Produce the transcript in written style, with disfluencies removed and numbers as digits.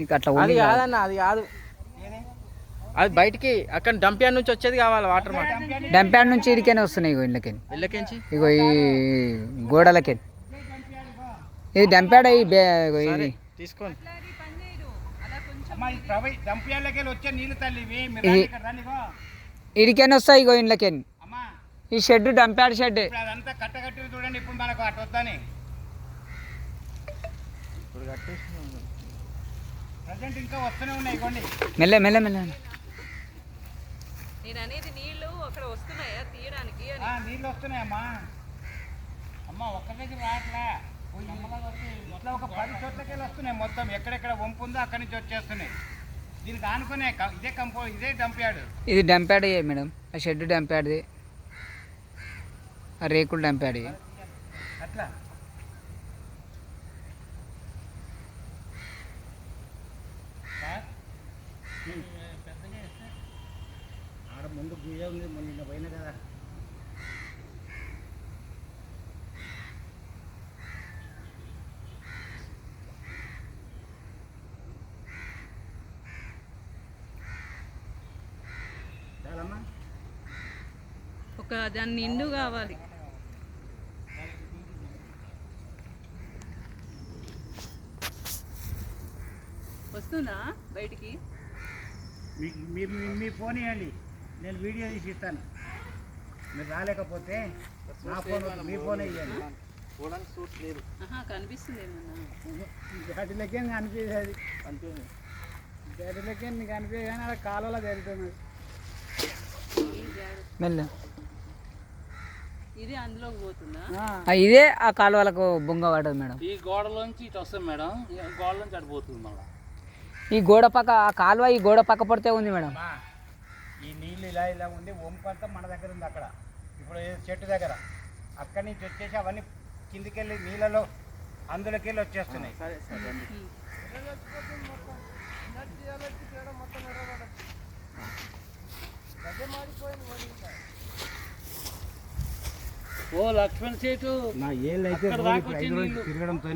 ఇంకా అట్లా అది కాదన్న, అది కాదు, అది బయటికి అక్కడ డంప్ యార్డ్ నుంచి వచ్చేది కావాలి వాటర్. డంప్ యార్డ్ నుంచి ఇడికైనా వస్తున్నాయి ఇగో ఇళ్ళకి ఇగో ఈ గోడలకి. ఇది డంప్ యార్డ్ ఇది తీసుకోండి. ఇడికైనా వస్తాయి ఇగో ఇళ్ళకి. ఈ షెడ్ డంప్ యార్డ్ షెడ్. అదంతా కట్టగట్టి చూడండి, ఇప్పుడు మనకు అటు వద్దని ఇప్పుడు కట్టేసి ప్రజెంట్ ఇంకా వస్తూనే ఉన్నాయి. ఇవ్వండి మెల్ల మెల్ల మెల్ల. నేను అనేది నీళ్లు అక్కడ వస్తున్నాయా తీయడానికి? నీళ్ళు వస్తున్నాయమ్మా. అమ్మ ఒక్క దగ్గర రావట్లే, ఇట్లా ఒక 10 చోట్లకెళ్ళి వస్తున్నాయి. మొత్తం ఎక్కడెక్కడ వంపు ఉందో అక్కడి నుంచి వచ్చేస్తున్నాయి. దీనికి ఆనుకునే ఇదే డంప్ యార్డ్. ఇది డంప్ యార్డ్ మేడం. ఆ షెడ్ డంప్ యార్డ్ది, ఆ రేకులు డంప్ యార్డ్. అట్లా ఆడ ముందు గీజ ఉంది, నిన్న పోయినా కదా. చాలమ్మా, ఒక దాని నిండు కావాలి. వస్తుందా బయటికి? మీ ఫోన్ ఇవ్వండి, నేను వీడియో తీసి ఇస్తాను. మీరు రాలేకపోతే నా ఫోన్, మీ ఫోన్ ఇవ్వండి. కనిపిస్తుంది ఏమన్నా? గడిలకే అనిపించేది, గడిలకే నీకు అనిపించదు కానీ అలా కాలువలో జరుగుతుంది. మెల్ల. ఇది అందులోకి పోతుందా? ఇదే ఆ కాలువలకు బొంగ పడదు మేడం. ఈ గోడలోంచి ఇటు వస్తుంది మేడం, గోడలోంచి అటు పోతుంది మళ్ళీ. ఈ గోడ పక్క, ఆ కాలువ ఈ గోడ పక్క పడితే ఉంది మేడం. ఈ నీళ్ళు ఇలా ఇలా ఉండి వంపంతా మన దగ్గర ఉంది. అక్కడ ఇప్పుడు చెట్టు దగ్గర అక్కడి నుంచి వచ్చేసి అవన్నీ కిందికెళ్ళి నీళ్ళలో అందులోకి వెళ్ళి వచ్చేస్తున్నాయి. ఓ లక్ష్మణ్ సేటు నా ఏళ్ళు అయితే తిరగడంతో